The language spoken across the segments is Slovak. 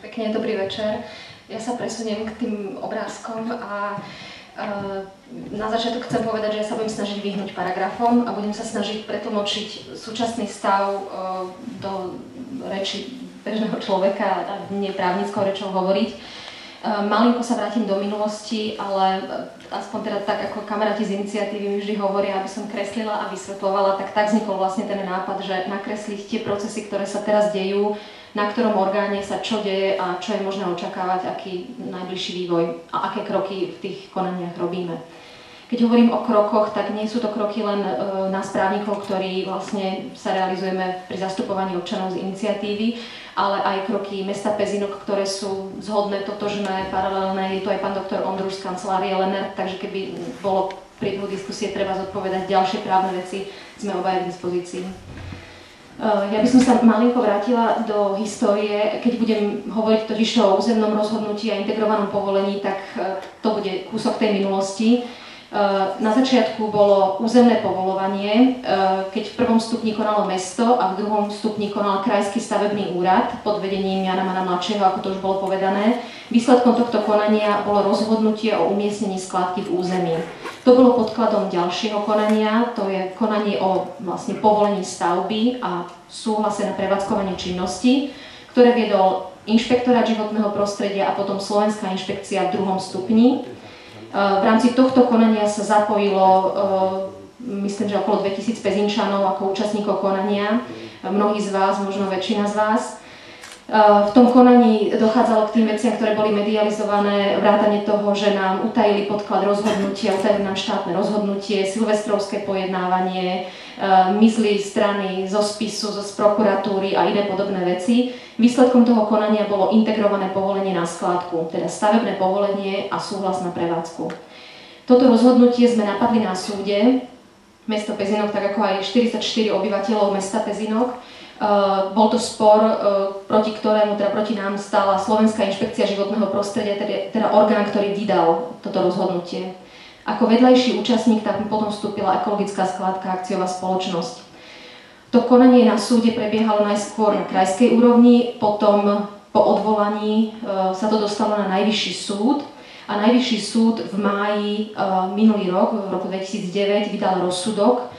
Pekne, dobrý večer. Ja sa presuniem k tým obrázkom a na začiatok chcem povedať, že ja sa budem snažiť vyhnúť paragrafom a budem sa snažiť pretlmočiť súčasný stav do reči bežného človeka a nie právnickou rečou hovoriť. Malinko sa vrátim do minulosti, ale aspoň teda tak, ako kamaráti z iniciatívy mi vždy hovoria, aby som kreslila a vysvetľovala, tak vznikol vlastne ten nápad, že nakresliť tie procesy, ktoré sa teraz dejú, na ktorom orgáne sa čo deje a čo je možné očakávať, aký najbližší vývoj a aké kroky v tých konaniach robíme. Keď hovorím o krokoch, tak nie sú to kroky len nás právnikov, ktorí vlastne sa realizujeme pri zastupovaní občanov z iniciatívy, ale aj kroky mesta Pezinok, ktoré sú zhodné, totožné, paralelné. Je tu aj pán doktor Ondruš z kancelárie Lennert, takže keby bolo v priebehu diskusie treba zodpovedať ďalšie právne veci, sme obaja k dispozícii. Ja by som sa malinko vrátila do histórie. Keď budem hovoriť totiž o územnom rozhodnutí a integrovanom povolení, tak to bude kúsok tej minulosti. Na začiatku bolo územné povoľovanie, keď v prvom stupni konalo mesto a v druhom stupni konal krajský stavebný úrad pod vedením Jana Mana mladšieho, ako to už bolo povedané. Výsledkom tohto konania bolo rozhodnutie o umiestnení skládky v území. To bolo podkladom ďalšieho konania, to je konanie o vlastne povolení stavby a súhlase na prevádzkovanie činnosti, ktoré viedol Inšpektorát životného prostredia a potom Slovenská inšpekcia v druhom stupni. V rámci tohto konania sa zapojilo, myslím, že okolo 2000 Pezinčanov ako účastníkov konania, mnohí z vás, možno väčšina z vás. V tom konaní dochádzalo k tým veciam, ktoré boli medializované, vrátane toho, že nám utajili podklad rozhodnutia, utajili nám štátne rozhodnutie, silvestrovské pojednávanie, mizli strany zo spisu, z prokuratúry a iné podobné veci. Výsledkom toho konania bolo integrované povolenie na skládku, teda stavebné povolenie a súhlas na prevádzku. Toto rozhodnutie sme napadli na súde, mesto Pezinok, tak ako aj 44 obyvateľov mesta Pezinok. Bol to spor, proti ktorému, teda proti nám stála Slovenská inšpekcia životného prostredia, teda orgán, ktorý vydal toto rozhodnutie. Ako vedľajší účastník tam potom vstúpila Ekologická skládka akciová spoločnosť. To konanie na súde prebiehalo najskôr na krajskej úrovni, potom po odvolaní sa to dostalo na Najvyšší súd a Najvyšší súd v máji minulý rok, v roku 2009, vydal rozsudok,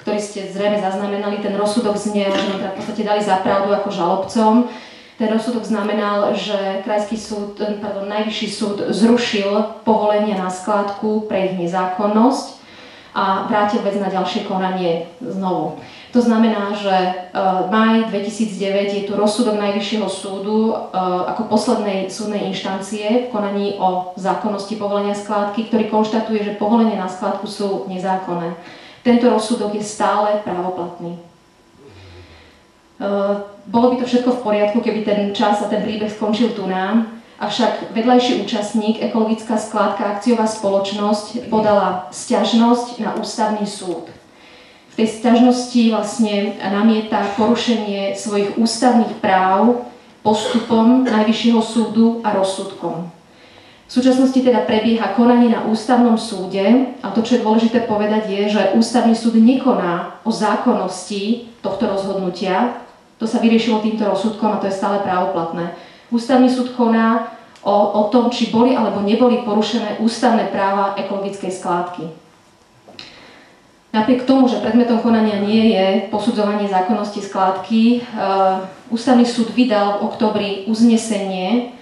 ktorý ste zrejme zaznamenali. Ten rozsudok znel, že nám v podstate dali za pravdu ako žalobcom. Ten rozsudok znamenal, že Najvyšší súd zrušil povolenie na skládku pre ich nezákonnosť a vrátil vec na ďalšie konanie znovu. To znamená, že v máji 2009 je tu rozsudok Najvyššieho súdu ako poslednej súdnej inštancie v konaní o zákonnosti povolenia skládky, ktorý konštatuje, že povolenie na skládku sú nezákonné. Tento rozsudok je stále právoplatný. Bolo by to všetko v poriadku, keby ten čas a ten príbeh skončil tu nám, avšak vedľajší účastník, Ekologická skládka akciová spoločnosť, podala sťažnosť na ústavný súd. V tej sťažnosti vlastne namieta porušenie svojich ústavných práv postupom Najvyššieho súdu a rozsudkom. V súčasnosti teda prebieha konanie na ústavnom súde a to, čo je dôležité povedať, je, že ústavný súd nekoná o zákonnosti tohto rozhodnutia. To sa vyriešilo týmto rozsudkom a to je stále právoplatné. Ústavný súd koná o tom, či boli alebo neboli porušené ústavné práva ekologickej skládky. Napriek tomu, že predmetom konania nie je posudzovanie zákonnosti skládky, ústavný súd vydal v októbri uznesenie,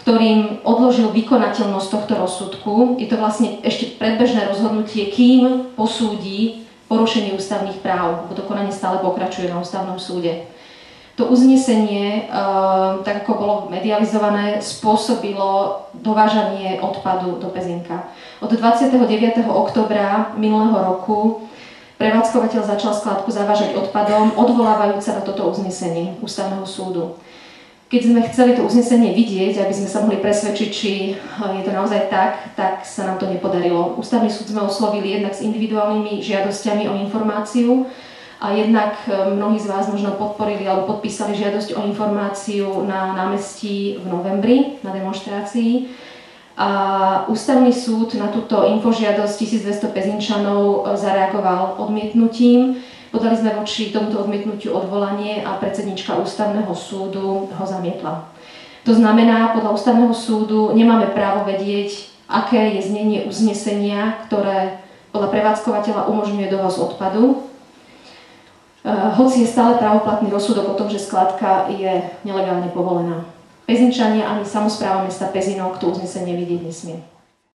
ktorým odložil vykonateľnosť tohto rozsudku. Je to vlastne ešte predbežné rozhodnutie, kým posúdi porušenie ústavných práv, lebo to konanie stále pokračuje na ústavnom súde. To uznesenie, tak ako bolo medializované, spôsobilo dovážanie odpadu do Pezinka. Od 29. októbra minulého roku prevádzkovateľ začal skládku zavážať odpadom, odvolávajúc sa na toto uznesenie ústavného súdu. Keď sme chceli to uznesenie vidieť, aby sme sa mohli presvedčiť, či je to naozaj tak sa nám to nepodarilo. Ústavný súd sme oslovili jednak s individuálnymi žiadosťami o informáciu a jednak mnohí z vás možno podporili alebo podpísali žiadosť o informáciu na námestí v novembri na demonštrácii. A Ústavný súd na túto infožiadosť 1200 Pezinčanov zareagoval odmietnutím. Podali sme voči tomuto odmietnutiu odvolanie a predsednička Ústavného súdu ho zamietla. To znamená, podľa Ústavného súdu nemáme právo vedieť, aké je znenie uznesenia, ktoré podľa prevádzkovateľa umožňuje dovoz odpadu, hoci je stále právoplatný rozsudok o tom, že skládka je nelegálne povolená. Pezinčania ani samospráva mesta Pezinok to uznesenie vidieť nesmie.